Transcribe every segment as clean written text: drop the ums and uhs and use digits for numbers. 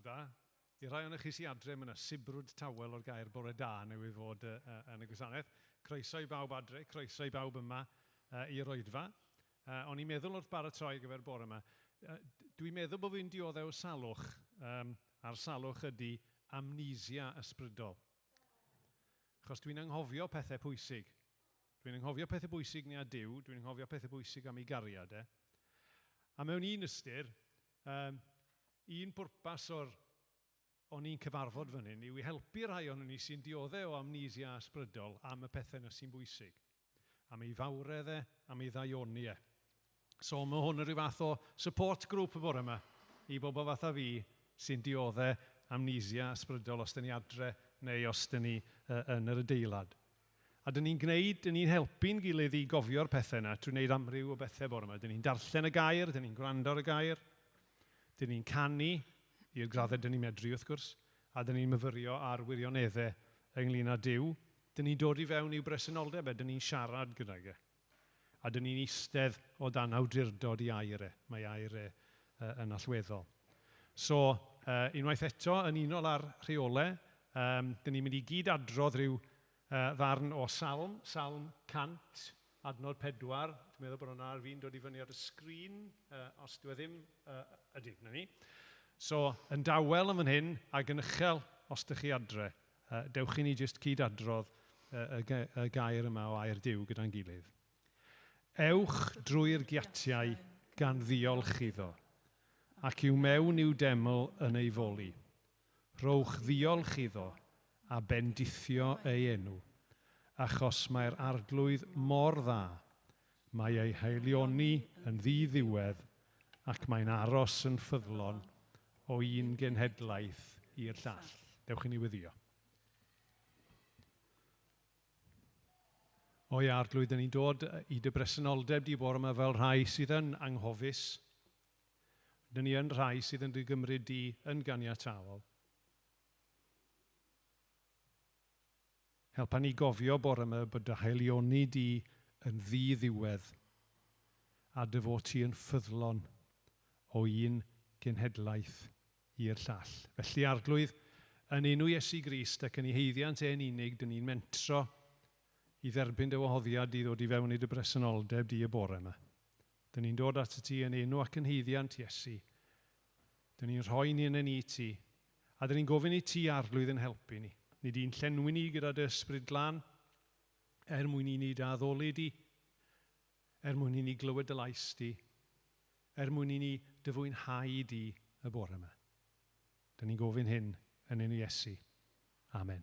Oedfa. I rai o'n chi sy'n adre, mae yna sibrwd tawel o'r gair bore da newydd fod yn y gwasanaeth. Croeso i bawb adre, croeso i bawb yma i'r Oedfa. O'n i'n meddwl wrth baratoi gyfer bore yma. Dwi'n meddwl bod fi'n dioddau o salwch, a'r salwch ydy amnesia ysbrydol. Achos dwi'n anghofio pethau pwysig. Dwi'n anghofio pethau bwysig ni a Duw, dwi'n anghofio pethau bwysig am ei gariad. A mewn un ystyr, un pwrpas o'n i'n cyfarfod fan hyn yw i helpu rhai o'n ni sy'n dioddau o amnesia ysbrydol am y pethau yna sy'n bwysig. Am ei fawredd am ei ddaioni So mae hwn yn rhyw fath o support group y bore yma i bobl fatha fi sy'n dioddau amnesia ysbrydol os dyn ni adre neu os dyn ni yn yr adeilad. A dyn ni'n gwneud, dyn ni'n helpu'n gilydd i gofio'r pethau yna trwy wneud amryw o bethau bore yma. Dyn ni'n darllen y gair, dyn ni'n gwrando ar y gair, dyn ni'n canu i'r graddau dyn ni'n medru wrth gwrs, a dyn ni'n myfyrio ar wirioneddau ynglyn â Duw. Dyn ni'n dod i fewn i'w bresenoldeb, dyn ni'n siarad gyda'i. A dyn ni'n eistedd o dan awdurdod i air Mae air yn allweddol. So, unwaith eto, yn unol ar rheolau, dyn ni'n mynd i gyd adrodd rhyw ddarn o salm 100, adnod 4. Dwi'n meddwl bod hwnna ar fi'n dod i fyny ar y sgrin, os dwi ddim, ydy, na ni. So, yn dawel yn fan hyn, ac yn uchel os ydych chi adre, dewch i ni jyst cyd-adrodd y gair yma o air Duw gyda'n gilydd. Ewch drwy'r giatiau gan ddiolch iddo, ac i'w mewn i'w deml yn ei foli. Rhowch ddiolch iddo a bendithio ei enw, achos mae'r arglwydd mor dda. Mae ei haelioni yn ddiddiwedd, ac mae'n aros yn ffyddlon o un genhedlaeth i'r llall. Dewch i ni weddio. O ia, arglwydd, dyn ni'n dod i dy bresenoldeb di bore yma fel rhai sydd yn anghofus. Dyn ni yn rhai sydd yn dy gymryd di yn ganiatawol. Helpa ni gofio bore yma bod dy haelioni di yn ddiddiwedd a dy fod ti yn ffyddlon o un genhedlaeth i'r llall. Felly arglwydd, yn enw Iesu Grist ac yn ei heiddiant e'n unig, dyn ni'n mentro i dderbyn dy wahoddiad i ddod i fewn i dy bresenoldeb di y bore yma. Dyn ni'n dod at ti yn enw ac yn heiddiant Iesu. Dyn ni'n rhoi ni yn y ni ti, a dyn ni'n gofyn i ti arglwydd yn helpu ni. Ni di'n llenwi ni gyda dy ysbryd glân, mwyn i ni daddoli di, mwyn i ni glywed dy lais di, mwyn i ni dyfwynhau di y bore yma. Dyn ni'n gofyn hyn yn enw Iesu. Amen.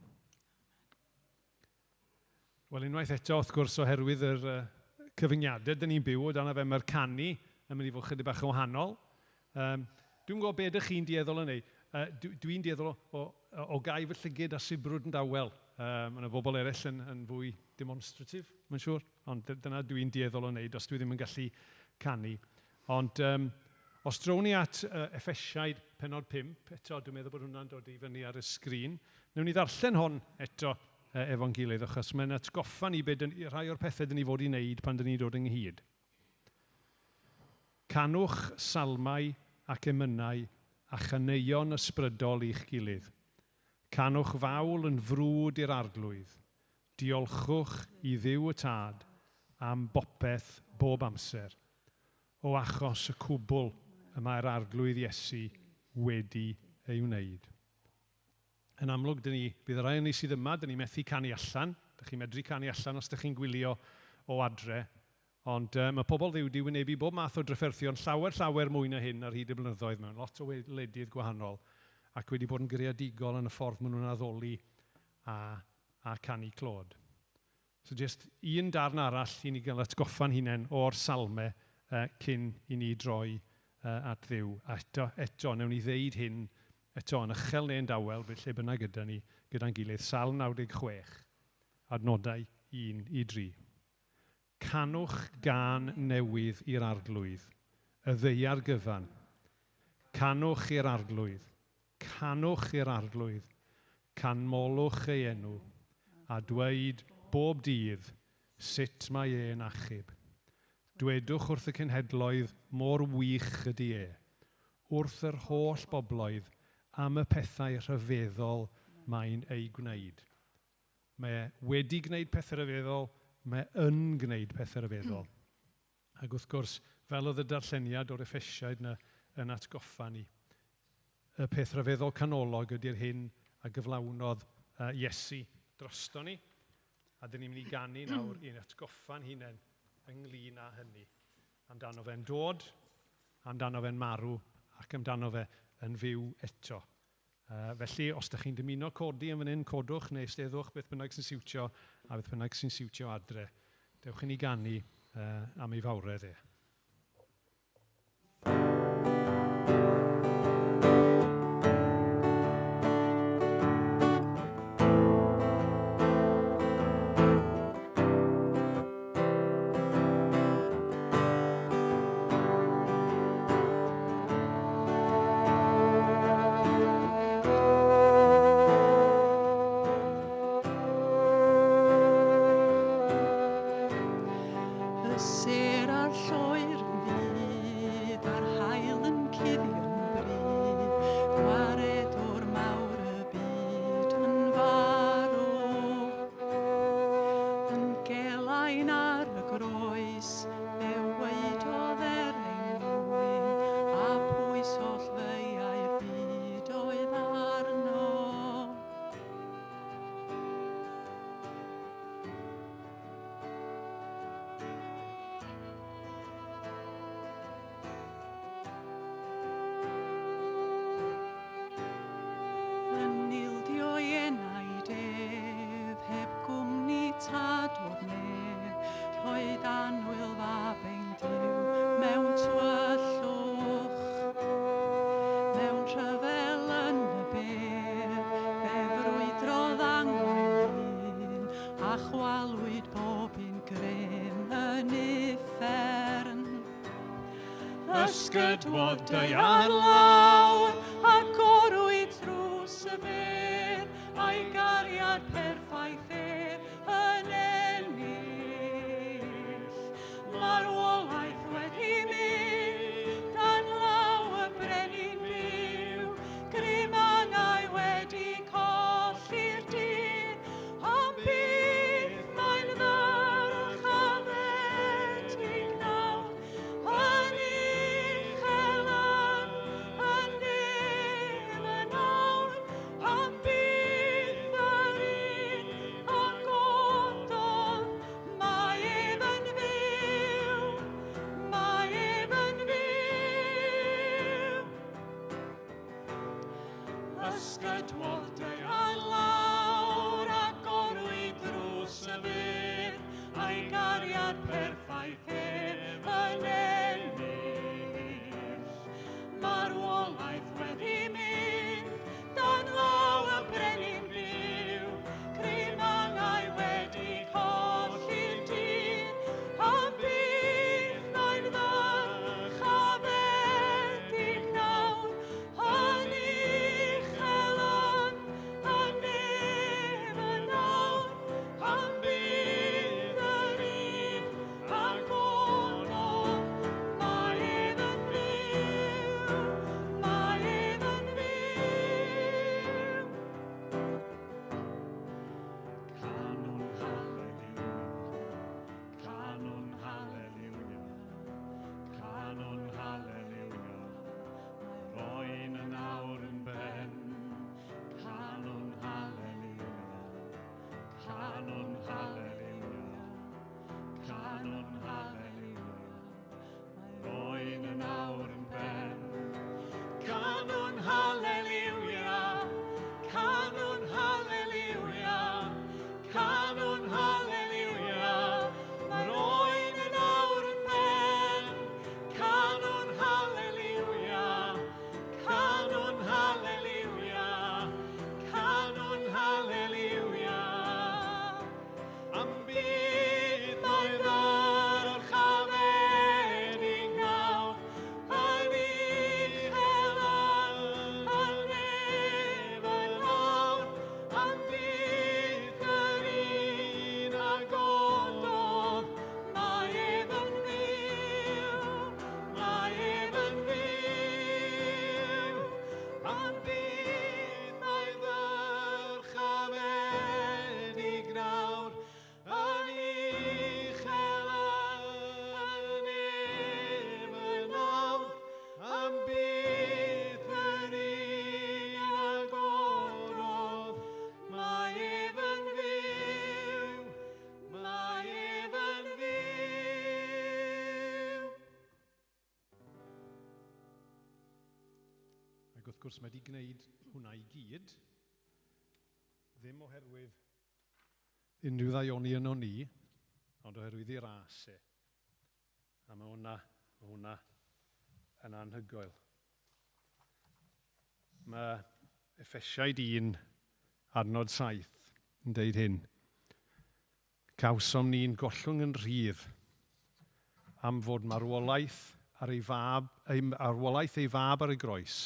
Wel, unwaith eto, wrth gwrs, oherwydd yr cyfyngiadau dyn ni'n byw o dan a fe mae'r canu yn mynd i fod chydig bach o wahanol. Dwi'n gwybod beth ydych chi'n dieddol yn ei. Dwi'n dieddol o gau fy llygyd a sibrwd yn dawel. Mae yna bobl eraill yn fwy demonstratif, mae'n siŵr. Ond dyna dwi'n dieddol o wneud os dwi ddim yn gallu canu. Ond os drown ni at Effesiaid penod 5, eto dwi'n meddwl bod hwnna'n dod i fyny ar y sgrin. Newn ni ddarllen hon eto efo'n gilydd, achos mae'n atgoffa ni rhai o'r pethau dyn ni fod i wneud pan dyn ni dod ynghyd. Canwch salmau ac emynau a chaneuon ysbrydol i'ch gilydd. Canwch fawl yn frwd i'r arglwydd. Diolchwch i Dduw y Tad am bopeth bob amser. O achos y cwbl y mae'r arglwydd Iesu wedi ei wneud. Yn amlwg, bydd rai ni sydd yma, dyn ni methu canu allan. Dych chi'n medru canu allan os dych chi'n gwylio o adre. Ond mae pobl Dduw wedi wynebu bob math o drafferthion llawer mwy na hyn ar hyd y blynyddoedd mewn lot o wledydd gwahanol ac wedi bod yn greadigol yn y ffordd maen nhw'n addoli a canu clod. So just un darn arall i ni gael atgoffa'n hunain o'r salmau cyn i ni droi at Dduw. Eto, newn ni ddeud hyn eto yn uchel neu'n dawel, lle bynnag gyda'n gilydd, Salm 96, adnodau 1 i 3. Canwch gan newydd i'r arglwydd, y ddeiar gyfan. Canwch i'r arglwydd, canmolwch ei enw, a dweud bob dydd sut mae e'n achub. Dwedwch wrth y cenhedloedd mor wych ydy wrth yr holl bobloedd am y pethau rhyfeddol mae'n ei gwneud. Mae wedi gwneud pethau rhyfeddol, mae yn gwneud pethau rhyfeddol. Ac wrth gwrs, fel oedd y darlleniad o'r Effesiaid yn atgoffa ni, y peth rhyfeddol canolog ydy'r hyn a gyflawnodd Iesu drosto ni, a dyn ni'n mynd i ganu nawr i'n atgoffa'n hunain ynglyn â hynny. Amdano fe'n dod, amdano fe'n marw, ac amdano fe yn fyw eto. Felly, os ydych chi'n dymuno codi yn fan hyn, codwch neu steddwch beth bynnag sy'n siwtio, a beth bynnag sy'n siwtio adre. Dewch i ni ganu am ei fawredd e. Ysgydwodau ar lawr, a gorwyd drws y byr, a'i gariad perffaith yn ennill. Marwolaeth wedi mynd, dan law y brenin byw, grimangau wedi colli'r dydd, am bydd mae'n ddyrch a fedig nawr, ysgydwodau ar lawr, a gorwyd drws y byr, a'i gariad perffaith yn ennill. Marwolaeth wedi mynd, dan law y brenin byw, grimangau wedi colli'r dydd, am bydd mae'n ddyrch a fedig nawr, yn uchel yn nef yn nawr, am bydd yr un a gwrs, mae wedi gwneud hwnna i gyd, ddim oherwydd unrhyw ddaioni yno ni, ond oherwydd i'r ase. A mae hwnna yn anhygoel. Mae Effesiaid 1, adnod 7, yn deud hyn. Cawsom ni'n gollwng yn rhydd am fod marwolaeth ei fab ar y groes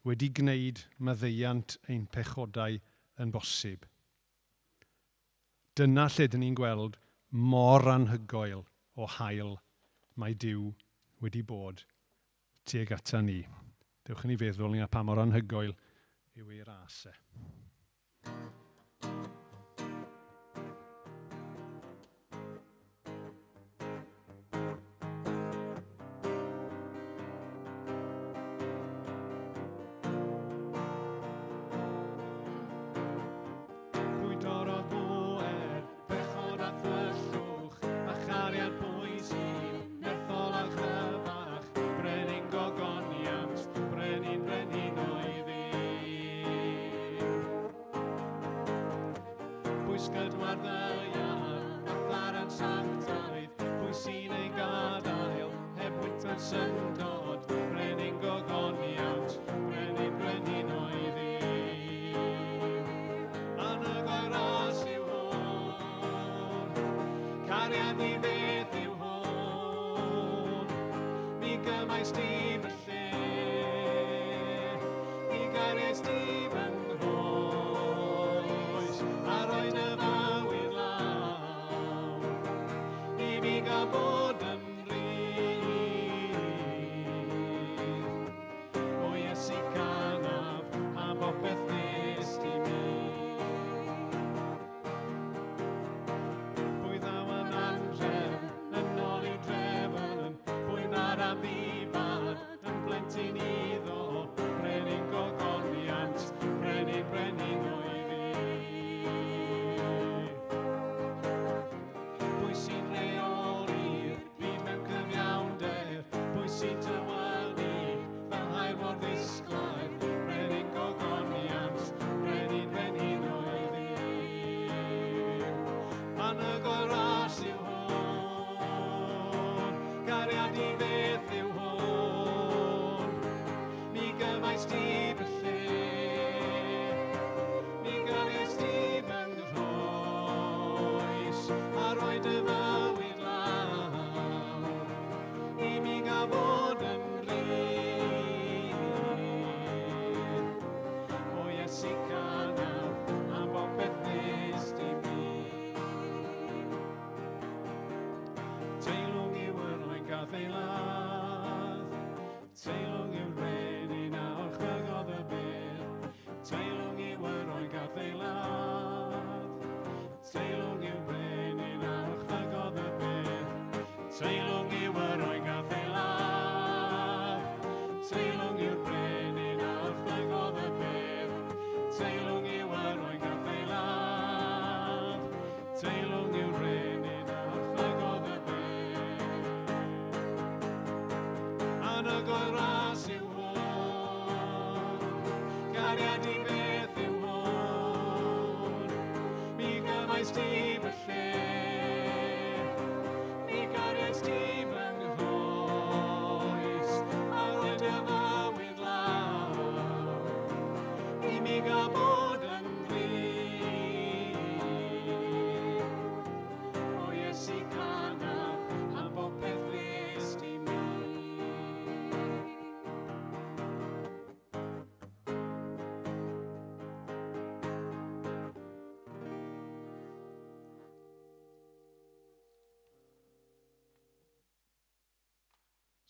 wedi gwneud maddeuant ein pechodau yn bosib. Dyna lle dyn ni'n gweld mor anhygoel o hael mae Duw wedi bod tuag ata ni. Dewch i ni feddwl ni pa mor anhygoel yw ei rase.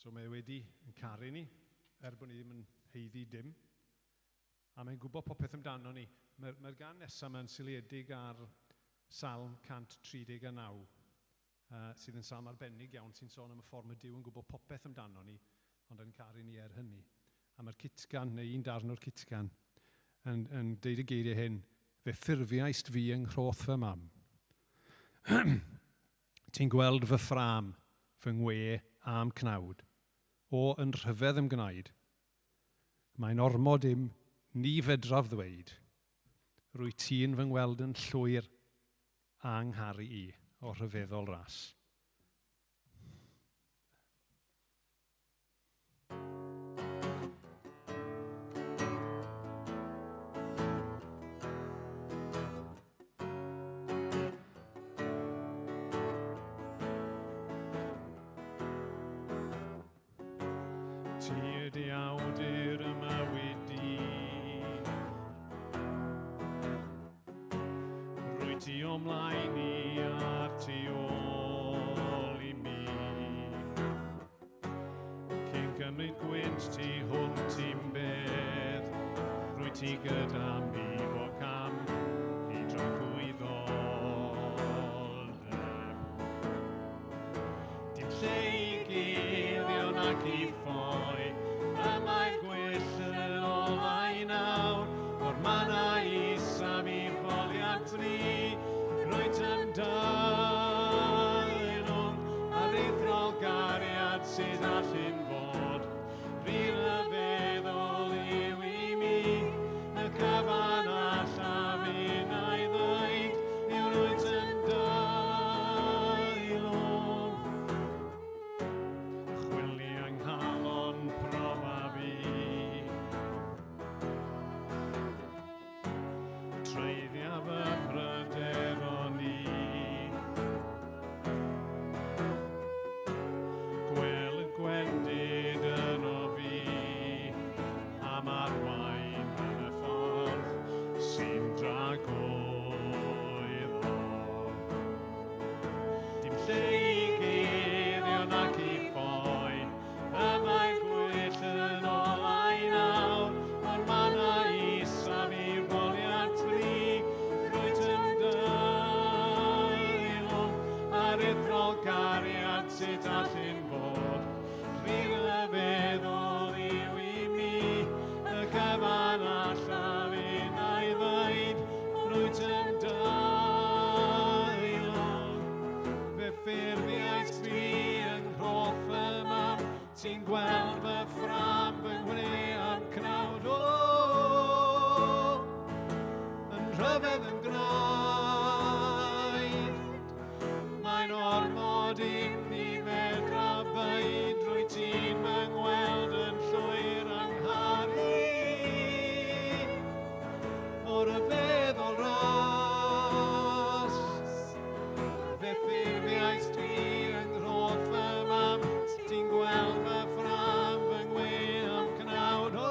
So mae wedi yn caru ni, bod ni ddim yn heiddi dim. A mae'n gwybod popeth amdano ni. Mae'r gan nesaf mae'n syliedig ar Salm 139, sydd yn salm arbennig iawn sy'n sôn am y ffordd mae Duw yn gwybod popeth amdano ni, ond yn caru ni hynny. A mae'r citgan, neu un darn o'r citgan, yn deud y geiriau hyn, fe ffurfiaist fi yng nghroth fy mam. Ti'n gweld fy ffram, fy ngwe a'm cnawd, o yn rhyfedd ymgnaid. Mae'n ormod ni fedraf ddweud, rwy ti'n fy ngweld yn llwyr a angharu I o rhyfeddol ras. Ti ydi awdur yma wedi, rwy ti o'mlaen I a'r tu ôl I mi. Cyn gymryd gwynt ti hwnt i'n bedd, rwy ti gyda mi o cam I dragwyddoldeb. Dim lle I guddio nac I ffoi, y mae gwell yn olau nawr, o'r mana isaf I foliad tri, rwyt yn dailwng ar eithriol gariad sydd allyn fod. Rhydd y feddwl yw I mi, y cyfan allaf un a'i ddweud, yw rwyt yn dailwng. Chwili anghalon profa fi, treiddiaf y bryderon I. Gwel y gwendid yno fi, am arwain yn y ffordd sy'n dragwyddo. Dim lle I guddio nac I ffoi, y mae gwell yn olau nawr, o'r mana isaf I foliad tri, rwyt yn dailwng ar eithriol gariad sydd allyn fod. Rhydd y feddwl yw I mi, y cyfan allaf un a'i ddweud, rwyt yn dailwng. Fe ffurfiais fi yn hoff yma, ti'n gweld fy ffram fy ngwne am cnawd o, yn rhyfedd yn graid. Mae'n ormod ni fedraf ddweud, rwy ti'n fy ngweld yn llwyr angharu o rhyfeddol ras. Fe ffurfiais fi yn hoff yma, ti'n gweld fy ffram fy ngwe am cnawd o,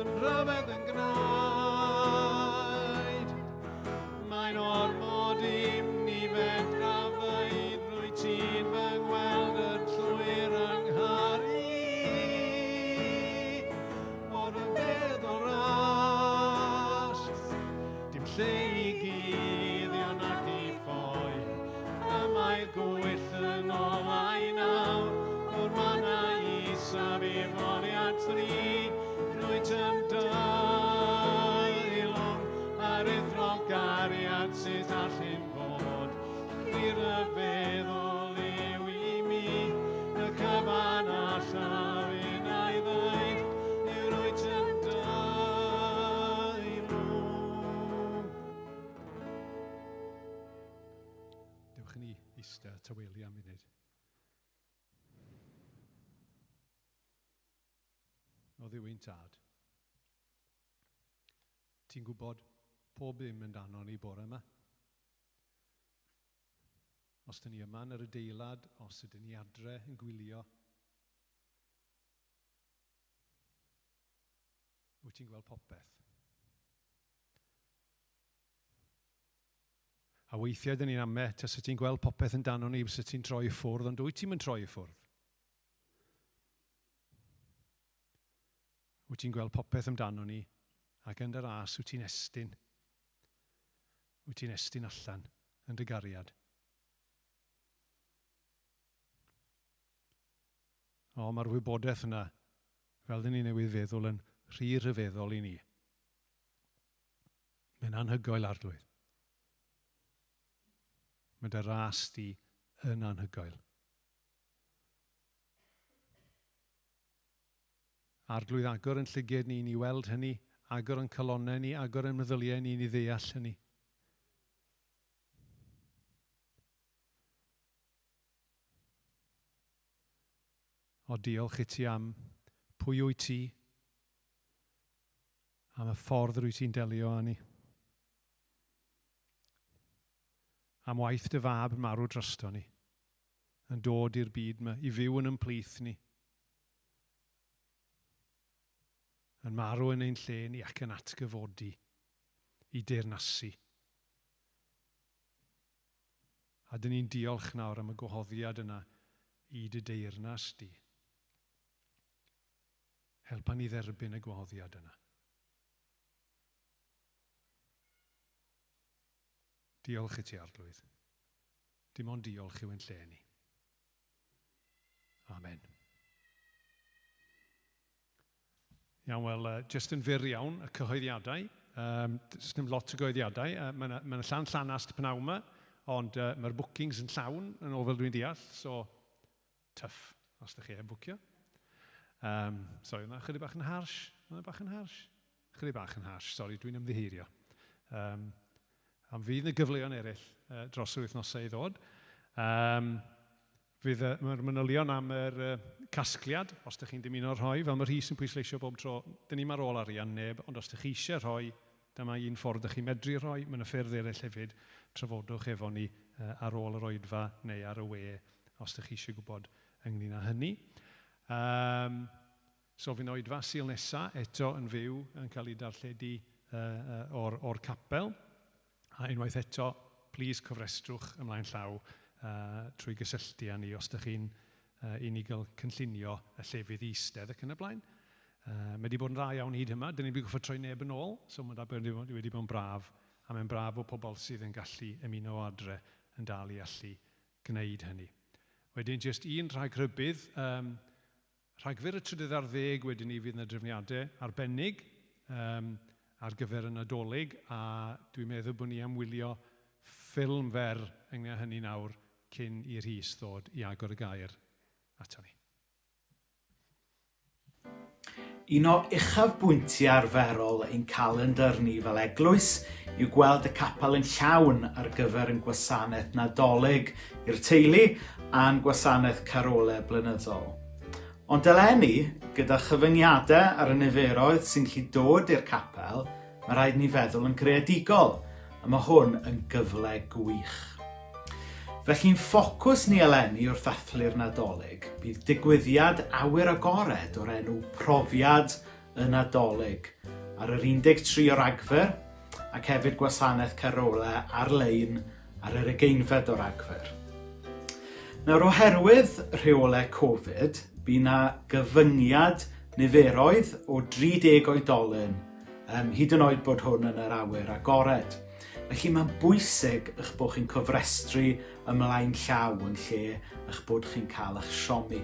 yn rhyfedd yn graid. Mae'n ormod ni fedraf ddweud, rwy ti'n fy ngweld yn llwyr angharu o rhyfeddol ras. Dim lle I guddio nac I ffoi, y mae gwell yn olau nawr, o'r mana isaf I foliad tri, rwyt yn dailwng ar eithriol gariad sydd allyn fod. Rhydd y feddwl yw I mi, y cyfan allaf un a'i ddweud, yw rwyt yn dailwng. Dewch i ni eistedd a tawelu am munud. O Dduw ein tad, ti'n gwybod pob dim yn danon ni bore yma. Os dyn ni yma yn yr adeilad, os ydyn ni adre yn gwylio, wyt ti'n gweld popeth. A weithiau dyn ni'n ame, tas y ti'n gweld popeth yn danon ni, bys y ti'n troi I ffwrdd, ond wyt ti'n mynd troi I ffwrdd. Wyt ti'n gweld popeth amdano ni, ac yn dy ras wyt ti'n estyn. Wyt ti'n estyn allan yn dy gariad. O, mae'r wybodaeth yna, fel dyn ni newydd feddwl, yn rhy rhyfeddol I ni. Mae'n anhygoel arglwydd. Mae dy ras di yn anhygoel. Arglwydd agor yn llyged ni i weld hynny, agor yn colonnau ni, agor yn meddyliau ni i ddeall hynny. O diolch i ti am pwy wyt ti, am y ffordd rwy ti'n delio â ni. Am waith dy fab yn marw drosto ni, yn dod i'r byd yma, i fyw yn ymplith ni. Yn marw yn ein lle ni ac yn atgyfodi, i deyrnasu. A dyn ni'n diolch nawr am y gwahoddiad yna i dy deyrnas di. Helpa ni dderbyn y gwahoddiad yna. Diolch i ti, Arglwydd. Dim ond diolch yw ein lle ni. Amen. Iawn, wel, jyst yn fyr iawn, y cyhoeddiadau. Jyst ddim lot o gyhoeddiadau. Mae'n llanast pnawn yma, ond mae'r bookings yn llawn yn ôl fel dwi'n deall, so tough, os ydych chi bwcio. Sori, yna chydig bach yn harsh. Chydig bach yn harsh, sori, dwi'n ymddiheirio. Am fydd y gyfleoedd eraill dros yr wythnosau i ddod. Fydd mae'r manylion am yr casgliad, os ydych chi'n dymuno rhoi, fel mae Rhys yn pwysleisio bob tro, dyn ni'n ar ôl arian neb, ond os ydych chi eisiau rhoi, dyma un ffordd ydych chi'n medru rhoi, mae'n y ffyrdd eraill hefyd, trafodwch efo ni ar ôl yr oedfa neu ar y we, os ydych chi eisiau gwybod ynglyn â hynny. So fy'n oedfa Sul nesaf eto yn fyw yn cael ei darlledu o'r capel. A unwaith eto, plis cofrestrwch ymlaen llaw trwy gysylltu â ni os ydych chi'n unigol cynllunio y llefydd eistedd ac yn y blaen. Mae wedi bod yn dda iawn hyd yma, dyn ni'n goffod troi neb yn ôl, so mae wedi bod yn braf, a mae'n braf o pobl sydd yn gallu ymuno adre yn dal i allu gwneud hynny. Wedyn, jyst un rhagrybydd, rhagfyr y 30 wedyn ni fydd yna drefniadau arbennig ar gyfer y Nadolig, a dwi'n meddwl bod ni am wylio ffilm fer ynglyn â hynny nawr cyn i Rhys ddod i agor y gair ato ni. Un o uchafbwyntiau arferol ein calendar ni fel eglwys yw gweld y capel yn llawn ar gyfer yn gwasanaeth Nadolig i'r teulu a'n gwasanaeth carolau blynyddol. Ond eleni, gyda chyfyngiadau ar y niferoedd sy'n gallu dod i'r capel, mae rhaid ni feddwl yn creadigol, a mae hwn yn gyfle gwych. Felly'n ffocws ni eleni wrth ddathlu'r Nadolig, bydd digwyddiad awyr agored o'r enw Profiad y Nadolig ar yr 13 o Ragfyr, ac hefyd gwasanaeth carolau ar-lein ar yr 20 o Ragfyr. Nawr, oherwydd rheolau Covid, bydd yna gyfyngiad niferoedd o 30 oedolyn, hyd yn oed bod hwn yn yr awyr agored. Felly mae'n bwysig eich bod chi'n cofrestru ymlaen llaw yn lle eich bod chi'n cael eich siomi.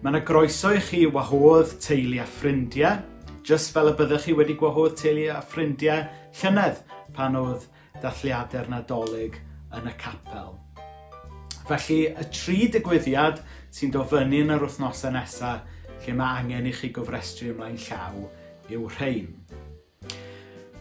Mae yna groeso i chi wahodd teulu a ffrindiau, jyst fel y byddwch chi wedi gwahodd teulu a ffrindiau llynedd pan oedd dathliadau'r Nadolig yn y capel. Felly, y 3 digwyddiad sy'n dod fyny yn yr wythnosau nesaf lle mae angen i chi gofrestru ymlaen llaw yw rhain.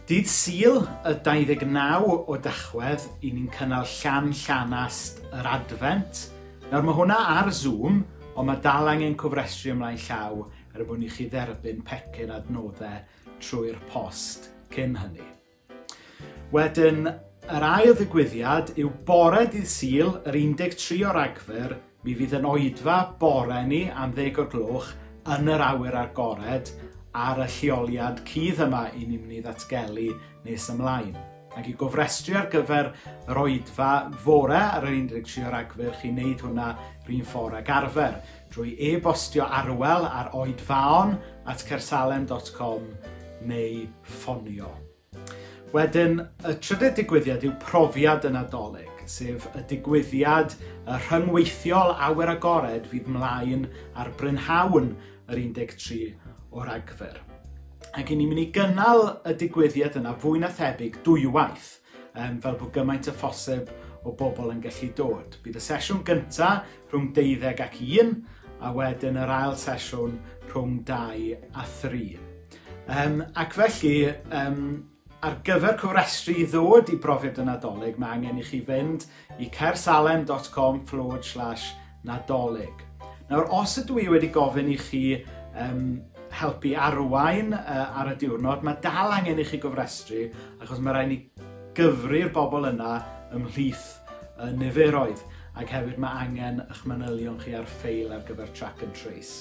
Dydd Sul y 29 o Tachwedd, i ni'n cynnal llanast yr Adfent. Nawr mae hwnna ar Zoom, ond mae dal angen cofrestru ymlaen llaw er bod ni chi dderbyn pecyn adnoddau trwy'r post cyn hynny. Wedyn, yr ail ddigwyddiad yw bore dydd Sul, yr 13 o Ragfyr, mi fydd yn oedfa bore ni am 10 o'r gloch yn yr awyr agored ar y lleoliad cudd yma i ni'n mynd i ddatgelu nes ymlaen. Ac i gofrestru ar gyfer yr oedfa fore ar yr 13 o Ragfyr, chi'n neud hwnna rhywun ffordd ag arfer drwy e-bostio arwel ar oedfaon@cersalem.com neu ffonio. Wedyn, y trydydd digwyddiad yw Profiad y Nadolig, sef y digwyddiad rhyngweithiol awyr agored fydd mlaen ar Brynhawn yr 13 o Ragfyr. Ac i ni'n mynd i gynnal y digwyddiad yna fwy na thebyg dwywaith, fel bod gymaint y phosib o bobl yn gallu dod. Bydd y sesiwn gyntaf rhwng 12 ac 1, a wedyn yr ail sesiwn rhwng 2 a 3. Ac felly, ar gyfer cofrestru i ddod i brofiad y Nadolig, mae angen i chi fynd i cersalem.com/nadolig. Nawr, os ydw i wedi gofyn i chi helpu arwain ar y diwrnod, mae dal angen i chi gofrestru, achos mae rhaid ni gyfri'r bobl yna ymhlith niferoedd, ac hefyd mae angen eich manylion chi ar ffeil ar gyfer track and trace.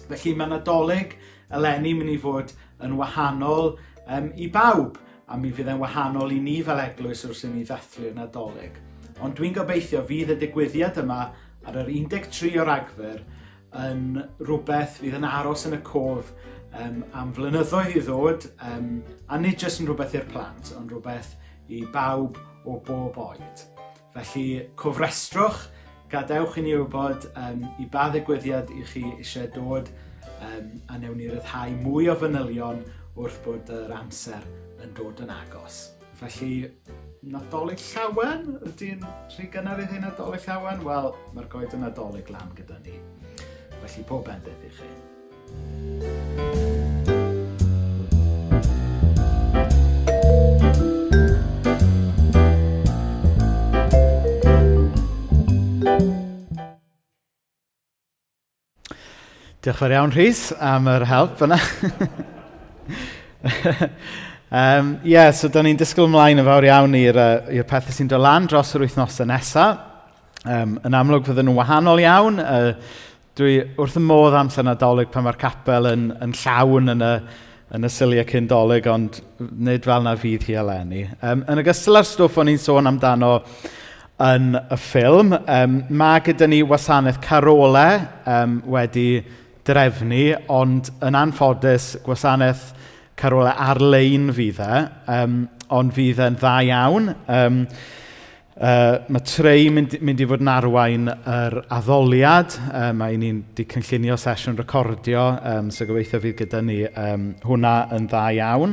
Felly mae Nadolig eleni mynd i fod yn wahanol i bawb, a mi fydd e'n wahanol i ni fel eglwys wrth i ni ddathlu'r Nadolig. Ond dwi'n gobeithio fydd y digwyddiad yma ar yr 13 o Ragfyr yn rhywbeth fydd yn aros yn y cof am flynyddoedd i ddod, a nid jyst yn rhywbeth i'r plant, ond rhywbeth i bawb o bob oed. Felly, cofrestrwch, gadewch i ni wybod i ba ddigwyddiad i chi eisiau dod, a newn ni ryddhau mwy o fanylion wrth bod yr amser yn dod yn agos. Felly, Nadolig llawen? Ydy'n rhy gynnar iddi Nadolig llawen? Wel, mae'r goed yn Nadolig lan gyda ni. Felly, pob bendydd i chi. Diolch yn fawr iawn, Rhys, am yr help yna. So da ni'n disgwyl ymlaen yn fawr iawn i'r pethau sy'n dod lan dros yr wythnosau nesaf. Yn amlwg fydden nhw'n wahanol iawn. Dwi wrth y modd amser Nadolig pan mae'r capel yn llawn yn y syliau cyndolig, ond nid fel na fydd hi eleni. Yn ogystal â'r stwff o'n i'n sôn amdano yn y ffilm, mae gyda ni wasanaeth carolau wedi drefnu, ond yn anffodus gwasanaeth carolau ar-lein fydd ond fydd e'n dda iawn. Mae Trey mynd i fod yn arwain yr addoliad. Mae ni'n di cynllunio sesiwn recordio, so gobeithio fydd gyda ni hwnna yn dda iawn.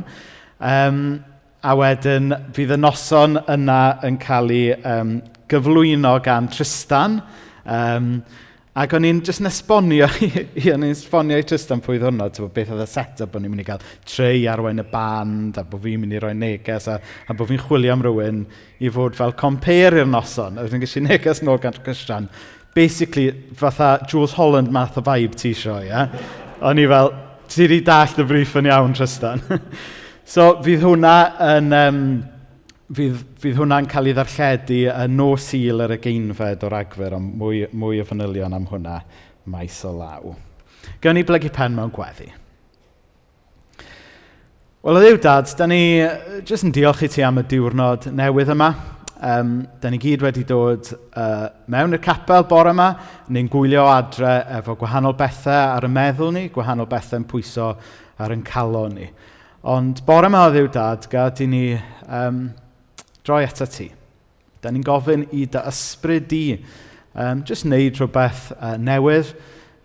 A wedyn fydd y noson yna yn cael ei gyflwyno gan Tristan. Ac o'n i'n jyst nesbonio i Tristan pwy ddwrnod, beth oedd y set-up o'n i'n mynd i gael Trey arwain y band, a bod fi'n mynd i roi neges, a bod fi'n chwilio am rywun i fod fel compare i'r noson. A fi'n gallu neges nôl gan Tristan. Basically, fatha Jules Holland math o vibe ti isio, ie? O'n i fel, ti wedi dallt y brief yn iawn, Tristan. So, fydd hwnna yn... Fydd hwnna'n cael ei ddarlledu yn nos Sul yr ugeinfed o Ragfyr, ond mwy o fanylion am hwnna maes o law. Gawn ni blygu pen mewn gweddi. Wel, o Dduw Dad, da ni jyst yn diolch i ti am y diwrnod newydd yma. Da ni gyd wedi dod mewn i'r capel bore yma, ni'n gwylio adre efo gwahanol bethau ar y meddwl ni, gwahanol bethau yn pwyso ar yn calon ni. Ond bore yma o Dduw Dad, gad i ni droi ata ti. Da ni'n gofyn i dy ysbryd di, jyst wneud rhywbeth newydd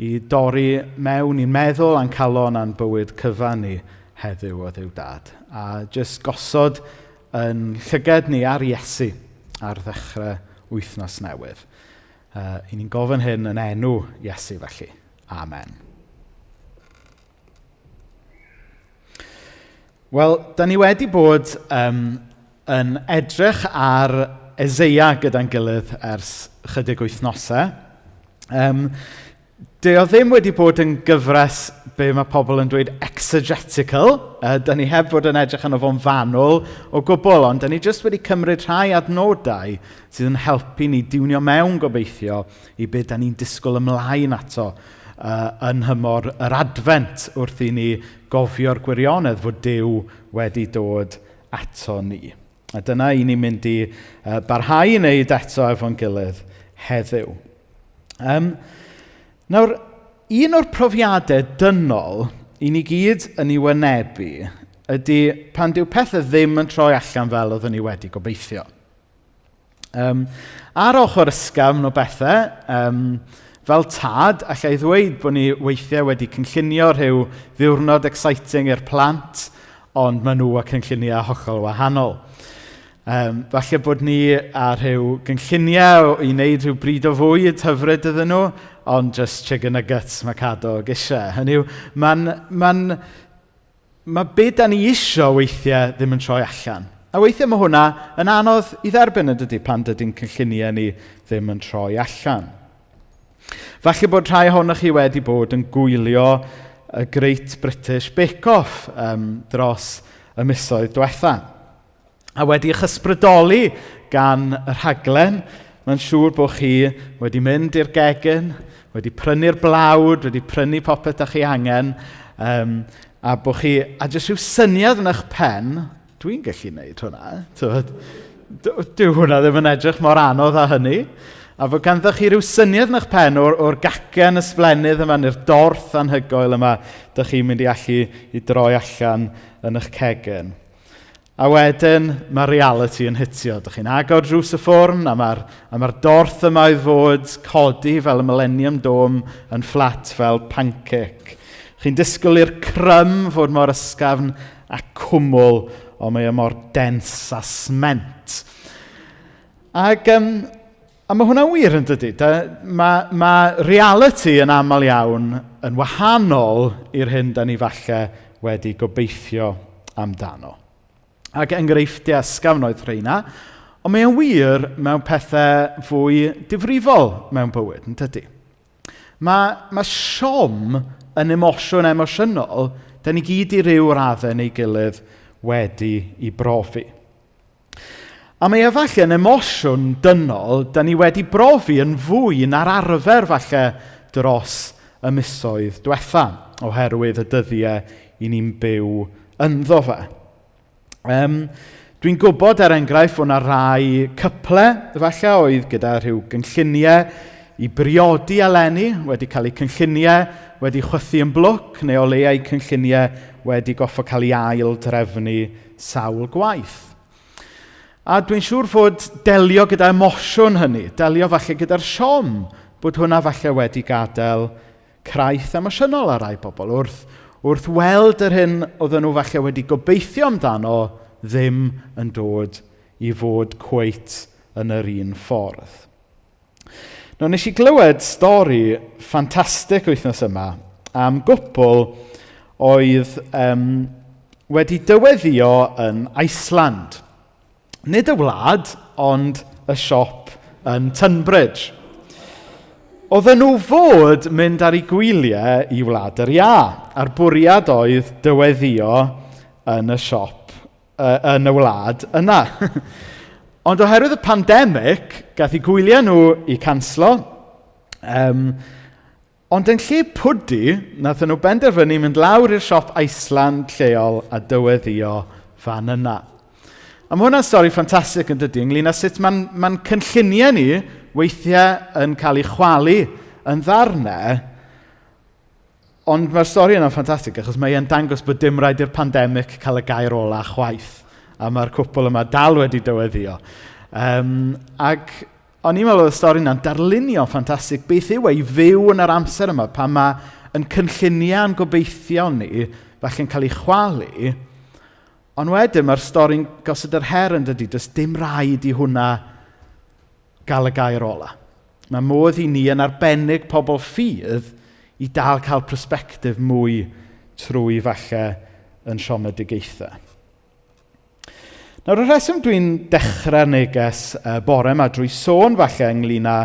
i dorri mewn i'n meddwl a'n calon a'n bywyd cyfan ni heddiw o Dduw Dad. A jyst gosod yn llyged ni ar Iesu ar ddechrau wythnos newydd. I ni'n gofyn hyn yn enw Iesu felly. Amen. Wel, da ni wedi bod yn edrych ar Eseia gyda'n gilydd ers chydig wythnosau. Dy o ddim wedi bod yn gyfres be mae pobl yn dweud exegetical. Da ni heb fod yn edrych yn fo'n fanwl o gwbl, ond da ni jyst wedi cymryd rhai adnodau sydd yn helpu ni diwnio mewn gobeithio i be da ni'n disgwyl ymlaen ato yn hymor yr Adfent wrth i ni gofio'r gwirionedd fod Duw wedi dod ato ni. A dyna i ni'n mynd i barhau i wneud eto efo'n gilydd heddiw. Nawr, un o'r profiadau dynol i ni gyd yn ei wynebu ydy pan dyw pethau ddim yn troi allan fel oeddwn ni wedi gobeithio. Ar ochr ysgafn o bethau, fel tad, allai ddweud bod ni weithiau wedi cynllunio rhyw ddiwrnod exciting i'r plant, ond maen nhw a cynlluniau hollol wahanol. Falle bod ni ar rhyw gynlluniau i wneud rhyw bryd o fwyd hyfryd iddyn nhw, ond just chicken nuggets mae Cadog eisiau. Hynny yw, mae be da ni isio weithiau ddim yn troi allan. A weithiau mae hwnna yn anodd i dderbyn yn dydy pan dydy'n cynlluniau ni ddim yn troi allan. Falle bod rhai ohonoch chi wedi bod yn gwylio y Great British Bake Off dros y misoedd diwetha. A wedi eich ysbrydoli gan y rhaglen, mae'n siŵr bod chi wedi mynd i'r gegin, wedi prynu'r blawd, wedi prynu popeth â chi angen, a bod chi, a jyst rhyw syniad yn eich pen, dwi'n gallu gwneud hwnna, dyw hwnna ddim yn edrych mor anodd â hynny, a bod ganddoch chi rhyw syniad yn eich pen o'r gacen ysblennydd yma, neu'r dorth anhygoel yma, dych chi'n mynd i allu i droi allan yn eich cegin. A wedyn, mae reality yn hitio. Dych chi'n agor drws y ffwrn, a mae'r dorth yma i fod codi fel y Millennium Dome yn fflat fel pancake. Chi'n disgwyl i'r crym fod mor ysgafn a cwmwl, ond mae mor dens a sment. A mae hwnna'n wir yn dydy. Mae reality yn aml iawn yn wahanol i'r hyn da ni falle wedi gobeithio amdano. Ac enghreifftiau ysgafn oedd rheina, ond mae'n wir mewn pethau fwy difrifol mewn bywyd, yn dydy. Mae siom yn emosiwn emosiynol, da ni gyd i ryw raddau neu gilydd wedi i brofi. A mae efallai yn emosiwn dynol, da ni wedi brofi yn fwy na'r arfer falle dros y misoedd diwetha, oherwydd y dyddiau i ni'n byw ynddo fe. Dwi'n gwybod enghraifft fod yna rai cyplau, falle, oedd gyda rhyw gynlluniau i briodi eleni, wedi cael eu cynlluniau wedi chwythu yn blwc, neu o leiau cynlluniau wedi goffo cael eu ail drefnu sawl gwaith. A dwi'n siŵr fod delio gyda emosiwn hynny, delio falle gyda'r siom, bod hwnna falle wedi gadael craith emosiynol ar rai bobl, wrth weld yr hyn oedden nhw falle wedi gobeithio amdano ddim yn dod i fod cweit yn yr un ffordd. Nawr, nes i glywed stori ffantastig wythnos yma am gwpl oedd wedi dyweddio yn Iceland. Nid y wlad, ond y siop yn Tunbridge. Oedden nhw fod mynd ar ei gwyliau i wlad yr Ia, a'r bwriad oedd dyweddio yn y siop, yn y wlad yna. Ond oherwydd y pandemig, gath ei gwyliau nhw i canslo, ond yn lle pwdi, nath nhw benderfynu mynd lawr i'r siop Iceland lleol a dyweddio fan yna. A mae hwnna'n stori ffantastig yn dydy, ynglŷn â sut mae'n cynlluniau ni weithiau yn cael ei chwalu yn ddarnau, ond mae'r stori yna'n ffantastig, achos mae'n dangos bod dim rhaid i'r pandemig cael y gair ola chwaith, a mae'r cwpl yma dal wedi dyweddio. Ac o'n i'n meddwl oedd y stori yna'n darlunio'n ffantastig, beth yw ei fyw yn yr amser yma, pan mae yn cynlluniau yn gobeithio ni, falle'n cael ei chwalu, ond wedyn mae'r stori'n gosod yr her yn dydy, does dim rhaid i hwnna gael y gair ola. Mae modd i ni yn arbennig pobl ffydd i dal cael persbectif mwy trwy falle yn siomedigaethau. Nawr, y rheswm dwi'n dechrau'r neges bore yma drwy sôn falle ynglŷn â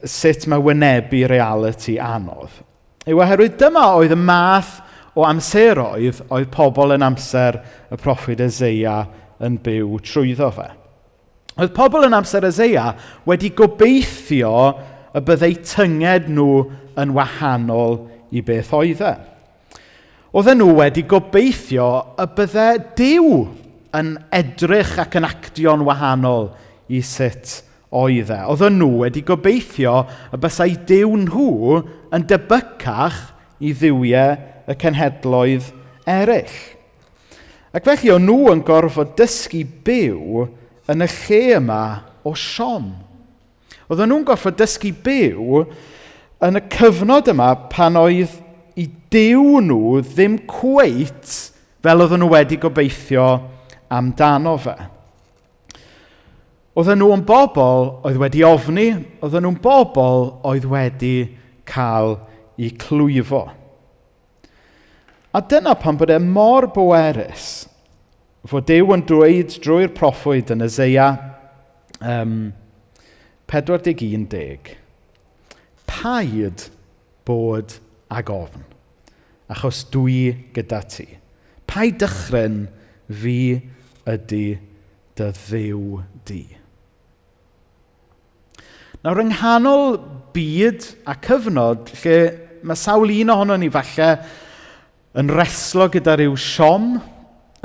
sut mae wynebu reality anodd. Yw oherwydd dyma oedd y math o amseroedd oedd pobl yn amser y proffwyd Eseia yn byw trwyddo fe. Oedd pobl yn amser Eseia wedi gobeithio y byddai tynged nhw yn wahanol i beth oedd e. Oedden nhw wedi gobeithio y byddai Duw yn edrych ac yn actio'n wahanol i sut oedd e. Oedden nhw wedi gobeithio y byddai Duw nhw yn debycach i dduwiau y cenhedloedd eraill. Ac felly o'n nhw yn gorfod dysgu byw yn y lle yma o siom. Oedden nhw'n gorfod dysgu byw yn y cyfnod yma pan oedd i Duw nhw ddim cweit fel oedden nhw wedi gobeithio amdano fe. Oedden nhw'n bobl oedd wedi ofni, oedden nhw'n bobl oedd wedi cael eu clwyfo. A dyna pan bod e mor bwerus fod Duw yn dweud drwy'r proffwyd yn Eseia 41:10, paid bod ag ofn, achos dwi gyda ti. Paid dychryn, fi ydy dy Dduw di. Nawr, yng nghanol byd a cyfnod lle mae sawl un ohono ni falle yn reslo gyda rhyw siom,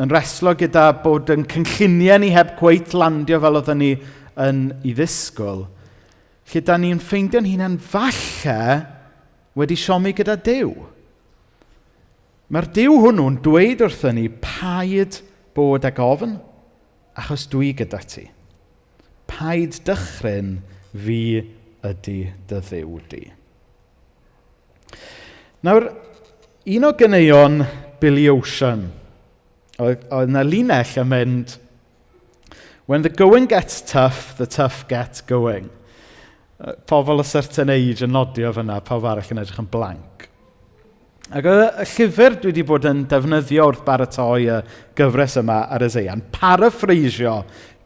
yn reslo gyda bod yn cynlluniau ni heb cweit landio fel oedden ni yn ei ddisgwyl, lle da ni'n ffeindio'n hunain falle wedi siomi gyda Duw. Mae'r Duw hwnnw'n dweud wrthyn ni, paid bod ag ofn, achos dwi gyda ti. Paid dychryn, fi ydy dy Dduw di. Nawr, un o ganeuon Billy Ocean, oedd yna linell yn mynd, when the going gets tough, the tough get going. Pobl o certain age yn nodio fyna, pawb arall yn edrych yn blanc. Ac oedd y llyfr dwi wedi bod yn defnyddio wrth baratoi y gyfres yma ar Eseia, yn paraffreisio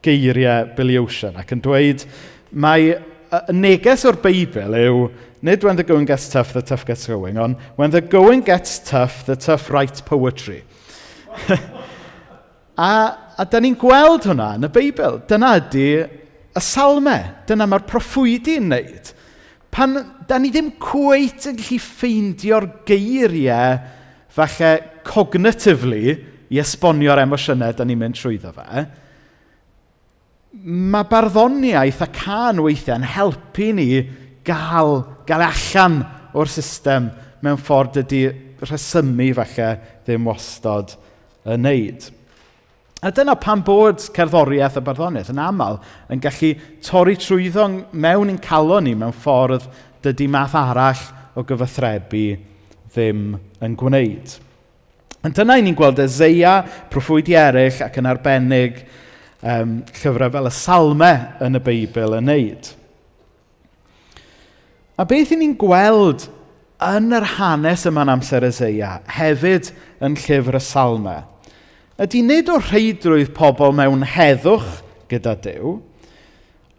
geiriau Billy Ocean, ac yn dweud, mae y neges o'r Beibl yw, nid when the going gets tough, the tough gets going, ond when the going gets tough, the tough write poetry. a da ni'n gweld hwnna yn y Beibl. Dyna ydy y salmau. Dyna mae'r proffwydi'n wneud. Pan da ni ddim cweit yn gallu ffeindio'r geiriau falle cognitively i esbonio'r emosiynau da ni'n mynd trwyddo fe, mae barddoniaeth a can weithiau'n helpu ni gael allan o'r system mewn ffordd ydy rhesymu falle ddim wastad yn wneud. A dyna pan bod cerddoriaeth a barddoniaeth yn aml yn gallu torri trwyddo mewn i'n calon ni mewn ffordd dydy math arall o gyfathrebu ddim yn gwneud. Ond dyna ni'n gweld Eseia, proffwydi eraill ac yn arbennig llyfrau fel y salmau yn y Beibl yn wneud. A beth ni'n gweld yn yr hanes yma'n amser Eseia, hefyd yn llyfr y salmau, ydy nid o rheidrwydd pobl mewn heddwch gyda Duw,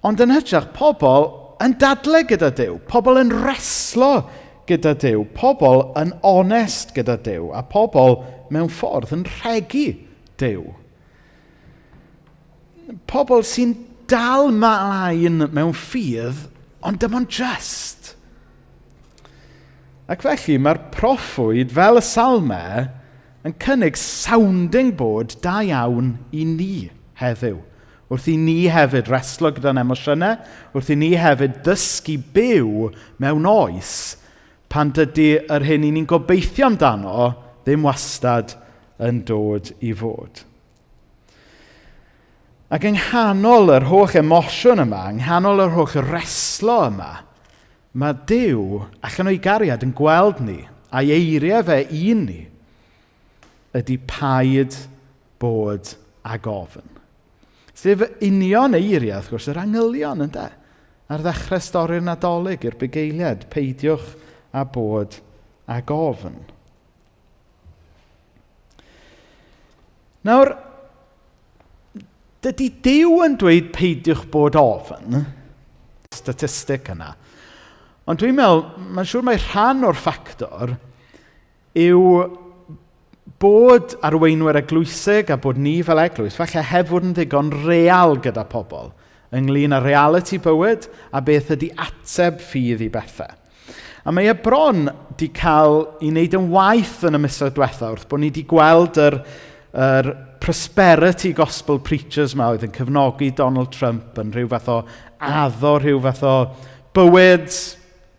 ond yn hytrach pobl yn dadlau gyda Duw, pobl yn reslo gyda Duw, pobl yn onest gyda Duw, a pobl mewn ffordd yn rhegi Duw. Pobl sy'n dal mlaen mewn ffydd, ond dim ond just. Ac felly mae'r proffwyd fel y salmau yn cynnig sounding board da iawn i ni heddiw. Wrth i ni hefyd reslo gyda'n emosiynau, wrth i ni hefyd dysgu byw mewn oes pan dydy yr hyn i ni'n gobeithio amdano ddim wastad yn dod i fod. Ac yng nghanol yr holl emosiwn yma, yng nghanol yr holl reslo yma, mae Duw, allan o'i gariad, yn gweld ni, a'i eiriau fe i ni, ydy paid bod ag ofn. Sef union eiriau, wrth gwrs, yr angylion, ynde? Ar ddechrau stori'r Nadolig, i'r bugeiliad, peidiwch a bod ag ofn. Nawr, dydy Duw yn dweud peidiwch bod ofn, statistic yna, ond dwi'n meddwl, mae'n siŵr mai rhan o'r ffactor yw bod arweinwyr eglwysig a bod ni fel eglwys, falle hefod yn ddigon real gyda pobl, ynglyn â reality bywyd a beth ydy ateb ffydd i bethau. A mae bron di cael ei wneud yn waith yn y misoedd diwethaf wrth bod ni di gweld yr prosperity gospel preachers ma oedd yn cefnogi Donald Trump yn rhyw fath o addo, rhyw fath o bywyd,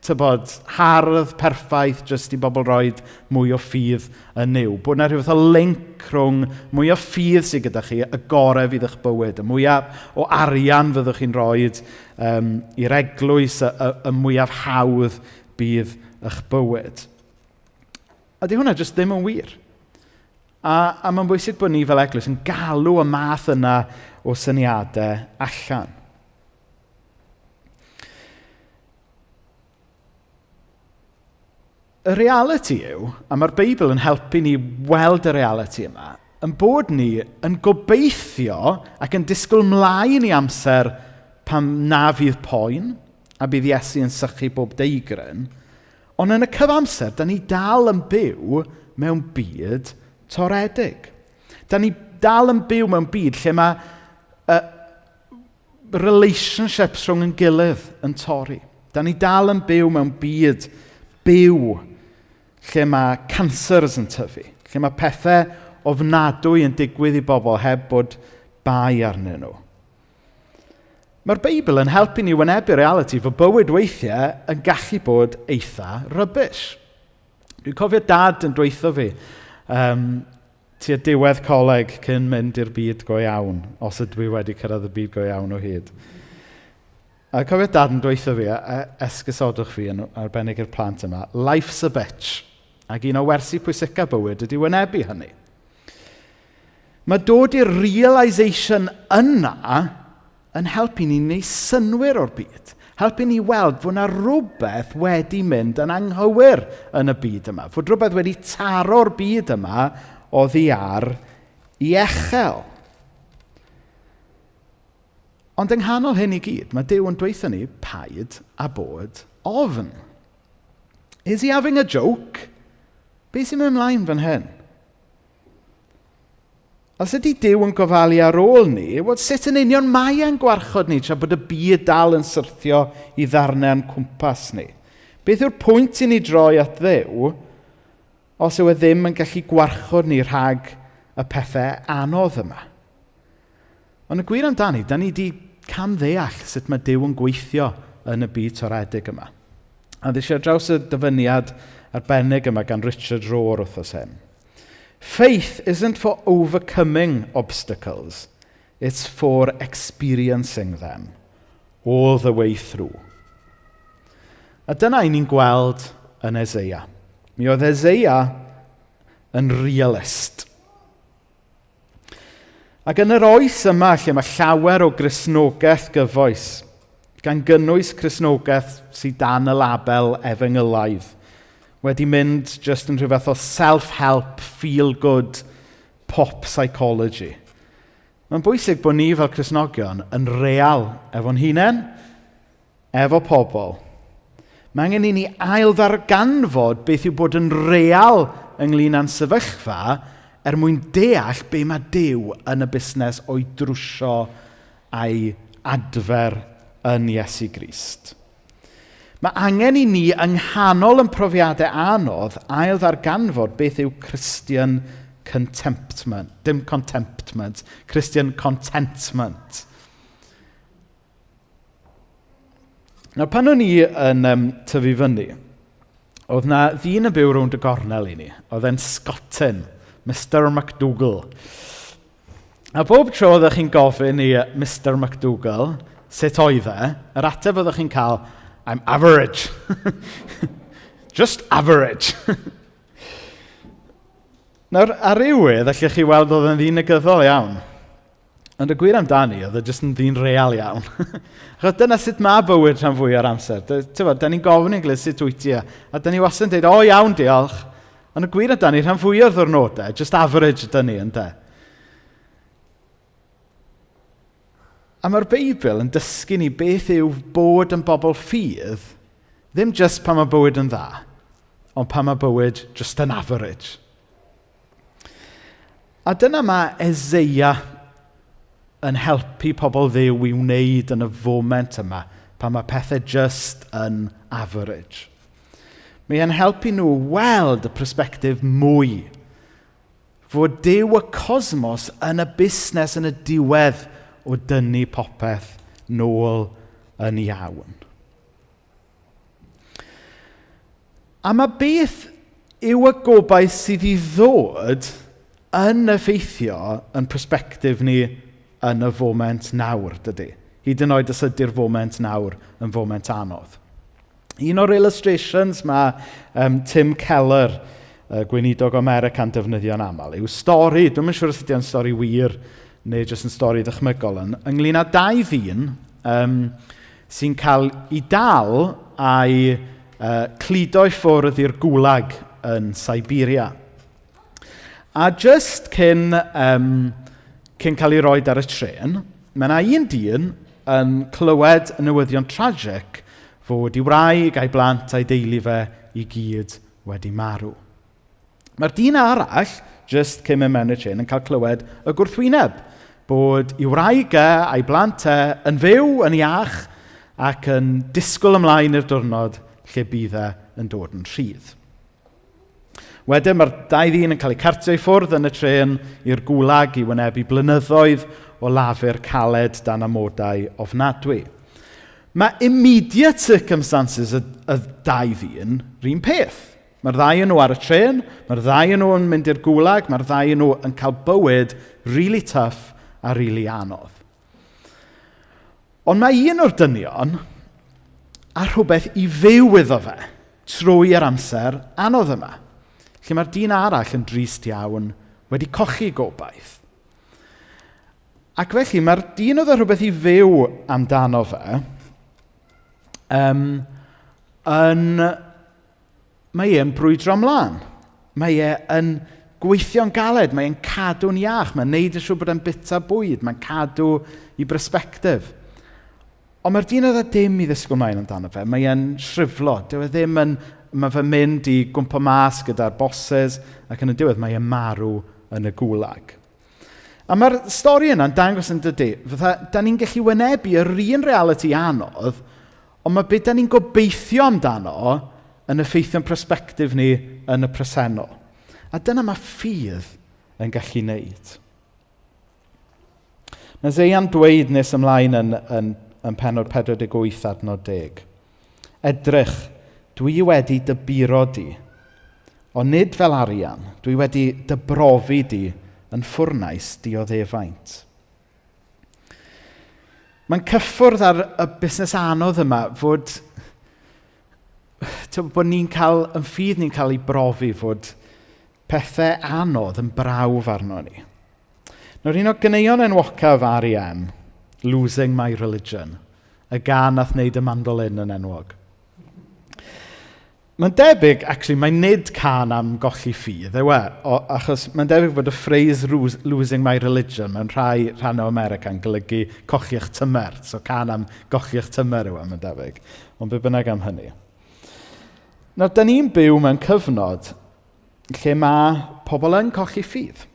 tybod, hardd perffaith jyst i bobl roed mwy o ffydd yn niw. Bod yna rhyw fath o link rhwng mwy o ffydd sydd gyda chi, y gorau fydd eich bywyd, y mwyaf o arian fyddwch chi'n roed i'r eglwys, y mwyaf hawdd bydd eich bywyd. A di hwnna jyst ddim yn wir. A mae'n bwysig bod ni fel eglwys yn galw y math yna o syniadau allan. y reality yw, a mae'r Beibl yn helpu ni weld y reality yma, yn bod ni yn gobeithio ac yn disgwyl mlaen i amser pam na fydd poen, a bydd Iesu yn sychu bob deigryn, ond yn y cyfamser, da ni dal yn byw mewn byd toredig. Da ni dal yn byw mewn byd lle mae relationships rhwng yn gilydd yn torri. Da ni dal yn byw mewn byd byw lle mae cancers yn tyfu, lle mae pethau ofnadwy yn digwydd i bobl heb bod bai arnyn nhw. Mae'r Beibl yn helpu ni wynebu reality fod bywyd weithiau yn gallu bod eitha rubbish. Dwi'n cofio dad yn dweutho fi tua diwedd coleg cyn mynd i'r byd go iawn, os ydw i wedi cyrraedd y byd go iawn o hyd. A cofio dad yn dweutho fi, esgusodwch fi yn arbennig i'r plant yma, life's a bitch. Ac un o wersi pwysica bywyd ydy wynebu hynny. Mae dod i'r realisation yna yn helpu ni wneud synwyr o'r byd. Helpu ni weld fod yna rhywbeth wedi mynd yn anghywir yn y byd yma. Fod rhywbeth wedi taro'r byd yma oddi ar i echel. Ond yng nghanol hyn i gyd, mae Duw yn dweutho ni paid a bod ofn. Is he having a joke? Be sy'n mynd ymlaen fan hyn? Os ydy Duw yn gofalu ar ôl ni, sut yn union mae e'n gwarchod ni tra bod y byd dal yn syrthio i ddarnau yn cwmpas ni? Beth yw'r pwynt i ni droi at Dduw os yw e ddim yn gallu gwarchod ni rhag y pethau anodd yma? Ond y gwir amdani, da ni wedi camddeall sut mae Duw yn gweithio yn y byd toredig yma. A ddysio draws y dyfyniad arbennig yma gan Richard Rohr wrthos hyn. Faith isn't for overcoming obstacles, it's for experiencing them all the way through. A dyna i ni'n gweld yn Eseia. Mi oedd Eseia yn realist. Ac yn yr oes yma lle mae llawer o Gristnogaeth gyfoes, gan gynnwys Cristnogaeth sydd dan y label Efengylaidd, wedi mynd just yn rhywbeth o self-help, feel-good, pop psychology. Mae'n bwysig bod ni fel Cristnogion yn real efo'n hunain, efo pobl. Mae angen i ni ail ddarganfod beth yw bod yn real ynglyn â'n sefyllfa mwyn deall be mae Duw yn y busnes o'i drwsio a'i adfer yn Iesu Grist. Mae angen i ni yng nghanol yn profiadau anodd ail ddarganfod beth yw Christian contentment. Dim contentment, Christian contentment. Nawr, pan o'n i yn tyfu fyny, oedd na ddyn yn byw rownd y gornel i ni. Oedd e'n Scotin, Mr MacDougall. A bob tro oeddech chi'n gofyn i Mr MacDougall sut oedd e, yr ateb oeddech chi'n cael, I'm average. Just average. Nawr, ar rywydd, allwch chi weld oedd yn ddyn negyddol iawn. Ond y gwir amdani, oedd e jyst yn ddyn real iawn. Achos dyna sut mae bywyd rhan fwy o'r amser. Da ni'n gofyn i'n glyd sut wyt ti, a da ni wastad yn dweud, o iawn, diolch. Ond y gwir amdani, rhan fwy o'r ddwrnodau, just average ydyn ni, ynddo. A mae'r Beibl yn dysgu ni beth yw bod yn bobl ffydd, ddim just pan mae bywyd yn dda, ond pan mae bywyd just yn average. A dyna mae Eseia yn helpu pobl Dduw i wneud yn y foment yma, pan mae pethau just yn average. Mae e'n helpu nhw weld y persbectif mwy, fod Duw y cosmos yn y busnes yn y diwedd o dynnu popeth nôl yn iawn. A mae beth yw y gobaith sydd i ddod yn effeithio yn persbectif ni yn y foment nawr, dydy. Hyd yn oed os ydy'r foment nawr yn foment anodd. Un o'r illustrations mae Tim Keller, gweinidog America'n defnyddio'n aml, yw stori, dwi'n yn siŵr os ydy'n stori wir, neu jyst yn stori ddychmygol ynglyn â dau ddyn sy'n cael ei dal a'i cludo i ffwrdd i'r gwlag yn Siberia. A just cyn cael ei roed ar y tren, mae yna un dyn yn clywed y newyddion tragic fod ei wraig a'i blant a'i deulu fe i gyd wedi marw. Mae'r dyn arall, just cyn mynd mewn y tren, yn cael clywed y gwrthwyneb bod ei wraig a'i blant yn fyw, yn iach, ac yn disgwyl ymlaen i'r diwrnod lle bydd yn dod yn rhydd. Wedyn mae'r dau ddyn yn cael eu cartio i ffwrdd yn y tren i'r gwlag i wynebu blynyddoedd o lafur caled dan amodau ofnadwy. Mae immediate circumstances y dau ddyn rhywun peth. Mae'r ddau yn nhw ar y tren, mae'r ddau yn nhw yn mynd i'r gwlag, mae'r ddau yn nhw yn cael bywyd really tough a really anodd. Ond mae un o'r dynion a rhywbeth i fyw iddo fe trwy'r amser anodd yma. Lle mae'r dyn arall yn drist iawn wedi cochi gobaith. Ac felly mae'r dyn oedd rhywbeth i fyw amdano fe mae e'n brwydro ymlaen. Mae e'n gweithio'n galed, mae e'n cadw'n iach, mae'n neud yn siŵr bod e'n bita bwyd, mae'n cadw i brysbectif. Ond mae'r dyn oedd dim i ddisgwyl mlaen amdano fe, mae e'n shriflo. Mae fe'n mynd i gwmpa mas gyda'r bosses, ac yn y diwedd mae e'n marw yn y gwlag. A mae'r stori yna'n dangos yn dydy, da ni'n gallu wynebu yr un reality anodd, ond mae beth da ni'n gobeithio amdano yn effeithio'n persbectif ni yn y presennol. A dyna mae ffydd yn gallu wneud. Mae Eseia'n dweud nes ymlaen yn pennod 48 adnod 10. Edrych, dwi wedi dyburo di, ond nid fel arian, dwi wedi dybrofi di yn ffwrnais dioddefaint. Mae'n cyffwrdd ar y busnes anodd yma bod ni'n cael, yn ffydd ni'n cael ei brofi fod pethau anodd yn brawf arno ni. Nawr un o ganeuon enwocaf R.E.M, Losing My Religion, y gan nath wneud y mandolin yn enwog. Mae'n debyg, mae nid can am golli ffydd, achos mae'n debyg bod y phrase losing my religion mewn rhan o America yn golygu cochi'ch tymer. So can am golli'ch tymer mae'n debyg. Ond be bynnag am hynny. Nawr, da ni'n byw mewn cyfnod lle mae pobl yn colli ffydd.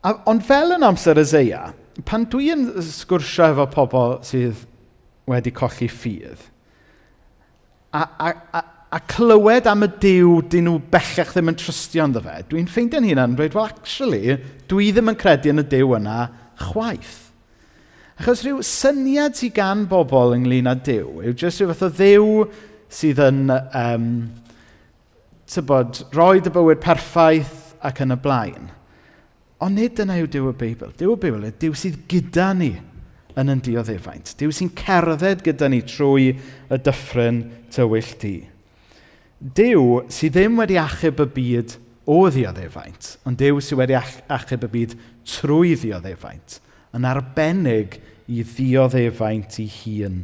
Ond fel yn amser Eseia, pan dwi'n sgwrsio efo pobl sydd wedi colli ffydd, a clywed am y Duw dyn nhw bellach ddim yn trystio ynddo fe, dwi'n ffeindio'n hunan yn dweud, well, actually, dwi ddim yn credu yn y Duw yna chwaith. Achos rhyw syniad sydd gan bobl ynglyn â Duw, yw jyst rhyw fath o Dduw sydd yn rhoi y bywyd perffaith ac yn y blaen. Ond nid yna yw Duw y Beibl. Duw y Beibl yw Duw sydd gyda ni yn dioddefaint. Duw sy'n cerdded gyda ni trwy y dyffryn tywyll di. Duw sydd ddim wedi achub y byd o ddioddefaint, ond Duw sydd wedi achub y byd trwy ddioddefaint, yn arbennig i ddioddefaint ei hun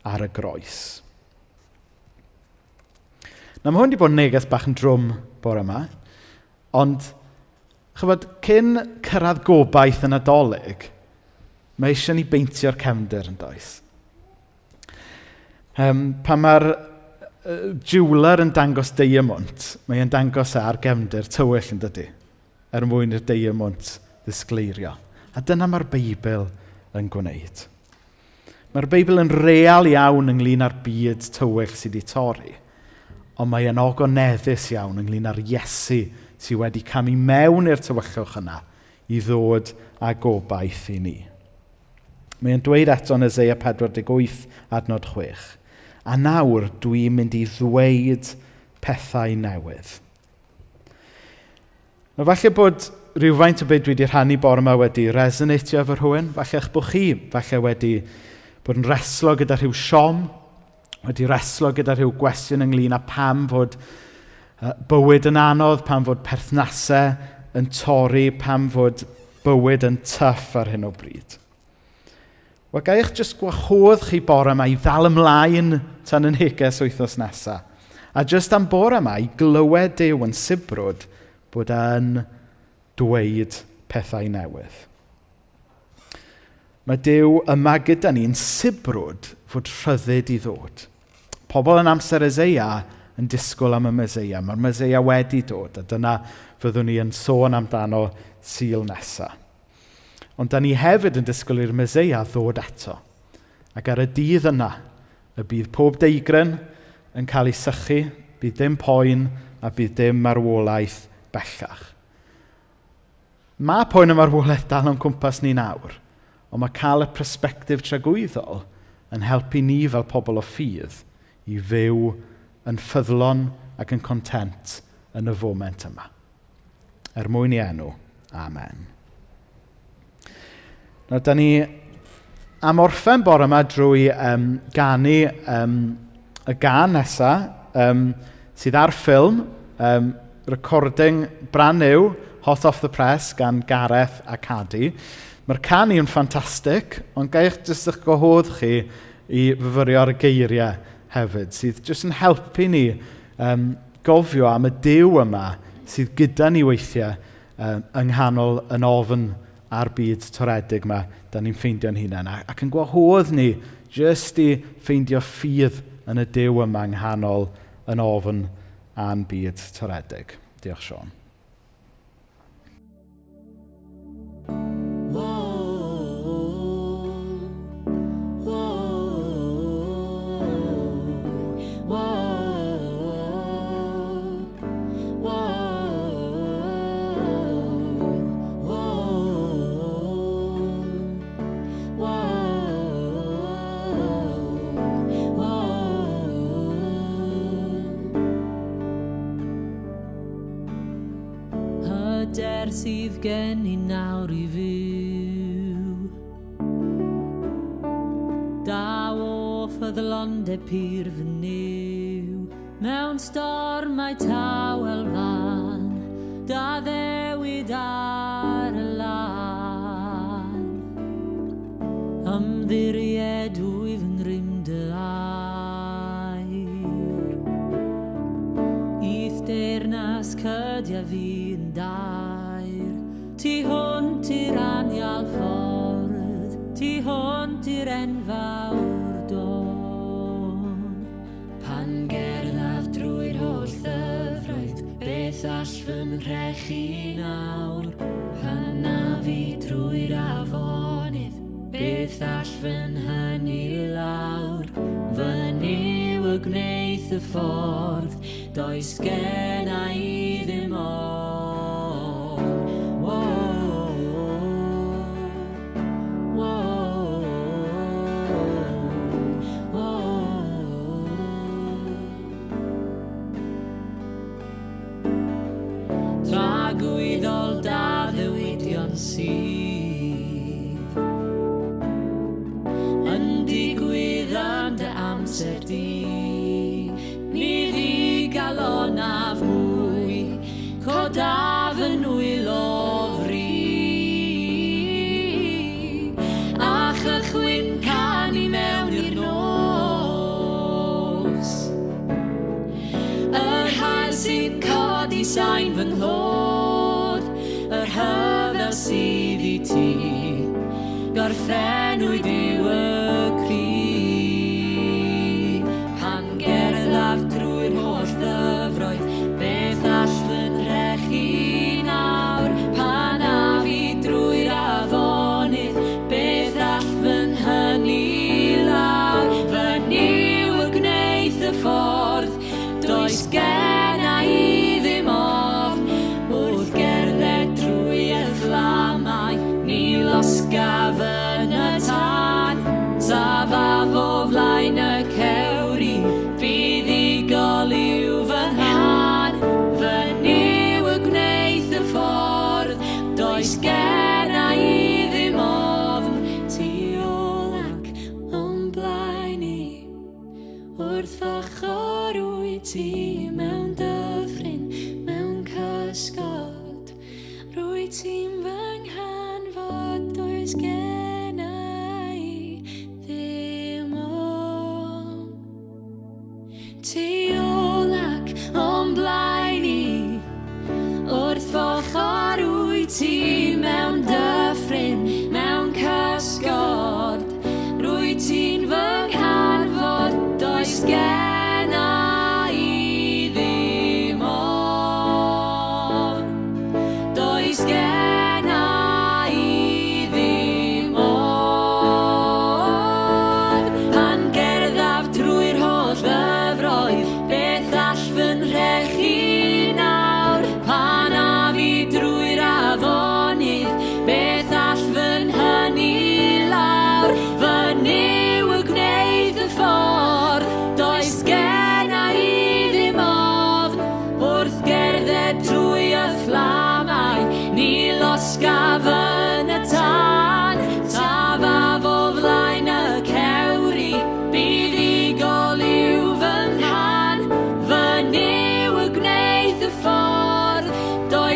ar y groes. Nawr mae hwn wedi bod yn neges bach yn drwm bore yma, ond cyn cyrraedd gobaith yn Nadolig, mae eisiau ni beintio'r cefndir yn does. Pan mae'r jiwler yn dangos diamont, mae e'n dangos ar gefndir tywyll yn dydy, mwyn i'r diamont ddisgleirio. A dyna mae'r Beibl yn gwneud. Mae'r Beibl yn real iawn ynglyn â'r byd tywyll sydd wedi torri, ond mae e'n ogoneddus iawn ynglyn â'r Iesu sydd wedi camu mewn i'r tywyllwch yna i ddod â gobaith i ni. Mae'n dweud eto yn Eseia 48 adnod 6. A nawr dwi'n mynd i ddweud pethau newydd. Falle bod rhywfaint o beth dwi wedi rhannu bore yma wedi resonatio efo rhywun. Falle eich bod chi wedi bod yn reslo gyda rhyw siom, wedi reslo gyda rhyw gwestiwn ynglyn â pam fod bywyd yn anodd, pam fod perthnasau yn torri, pam fod bywyd yn tyff ar hyn o bryd. Wel, ga i'ch jyst gwahodd chi bore yma i ddal ymlaen tan y neges wythnos nesaf. A jyst am bore yma i glywed Duw yn sibrwd bod e'n dweud pethau newydd. Mae Duw yma gyda ni'n sibrwd fod rhyddid i ddod. Pobl yn amser Eseia yn disgwyl am y Meseia. Mae'r Meseia wedi dod, a dyna fyddwn ni yn sôn amdano Sul nesaf. Ond da ni hefyd yn disgwyl i'r Meseia ddod eto. Ac ar y dydd yna, y bydd pob deigryn yn cael ei sychu, bydd dim poen a bydd dim marwolaeth bellach. Mae poen y marwolaeth dal o'n cwmpas ni nawr, ond mae cael y persbectif tragwyddol yn helpu ni fel pobl o ffydd i fyw yn ffyddlon ac yn content yn y foment yma. Mwyn i enw. Amen. Nawr, da ni am orffen bore yma drwy ganu y gan nesaf sydd ar ffilm, recording brand new, hot off the press gan Gareth a Cadi. Mae'r canu yn ffantastig, ond ga i'ch jyst eich gwahodd chi i fyfyrio'r geiriau hefyd, sydd jyst yn helpu ni gofio am y Duw yma sydd gyda ni weithiau yng nghanol yn ofn a'r byd toredig yma da ni'n ffeindio'n hunain. Ac yn gwahodd ni jyst i ffeindio ffydd yn y Duw yma yng nghanol yn ofn a'n byd toredig. Diolch, Sean. Sydd gen i nawr i fyw. Daw o ffyddlondeb pur fy niw, mewn stormau tawel fan, da ddewid ar y lan. Ymddiried wyf yn rym dy air, i'r deyrnas cydia fi yn dair. Ti hwnt i'r anial ffordd, ti hwnt i'r enfawr don. Pan gerddaf drwy'r holl ddyfroedd, beth all fy mhrechu nawr? Pan na fi drwy'r afonydd, beth all fy nhynnu lawr? Fy niw y gwneith y ffordd, does gen i ddim o. Sydd yn digwydd yn dy amser di, ni fi galonaf mwy, codaf yn wyl o fri, a chychwyn canu mewn i'r nos. Yr hael sy'n codi sain fy nhlod, yr hyfel sydd i ti, gorffenwyd yw y cri. Pan gerddaf drwy'r holl ddyfroedd, beth all fy nhrechu nawr? Pan a fi drwy'r afonydd, beth all fy nhynnu lawr? Fy niw y gwneith y ffordd, does gen i ddim ofn, wrth gerdded drwy y fflamau, ni losgaf yn y tân.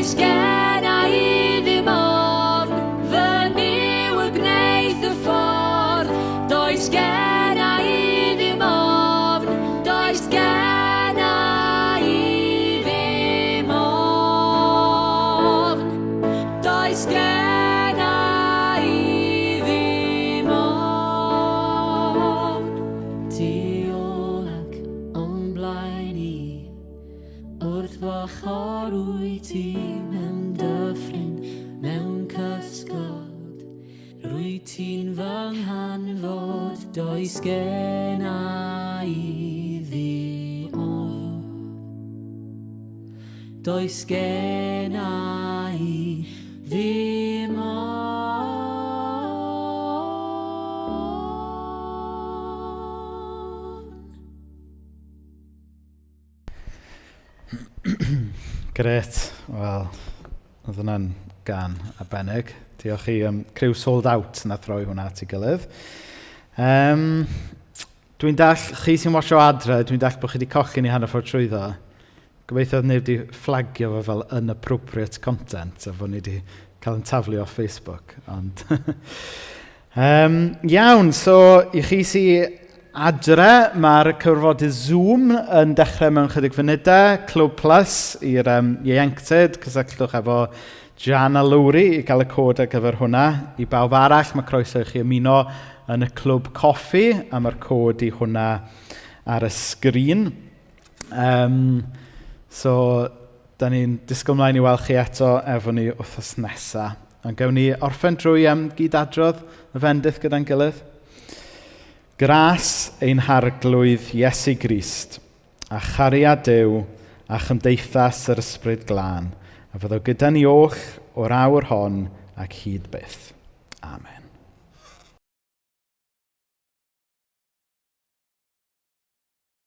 Does genna I ddim ofn, fy niw y gwneud y ffordd. Does genna I ddim ofn, does genna I ddim ofn. Does genna I ddim ofn. Diolch o'n blaen I, wrth fachorwy ti mewn dyffryn, mewn cysgod. Rwy ti'n fy nghanfod, does genna I ddim ofn. Does genna I ddim Gret. Wel, oedd hwnna'n gan arbennig. Diolch i criw sold out na throi hwnna at ei gilydd. Dwi'n dall, chi sy'n watcho adre, dwi'n dall bod chi wedi cochi ni hanner ffordd trwyddo. Gobeithio oedd neb wedi fflagio fo fel inappropriate content a fod ni wedi cael yn taflu off Facebook. Ond iawn, so i chi sy'n adre, mae'r cyfarfodydd Zoom yn dechrau mewn chydig funudau, Clwb Plus i'r ieuenctid, cysylltwch efo Jan a Lowry i gael y cod ar gyfer hwnna. I bawb arall, mae croeso i chi ymuno yn y Clwb Coffi, a mae'r cod i hwnna ar y sgrin. So, da ni'n disgwyl mlaen i weld chi eto efo ni wythnos nesaf. Ond gawn ni orffen drwy gyd-adrodd y fendith gyda'n gilydd. Gras ein harglwydd Iesu Grist, a chariad Duw, a chymdeithas yr ysbryd glân, a fyddo gyda ni o'ch o'r awr hon ac hyd byth. Amen.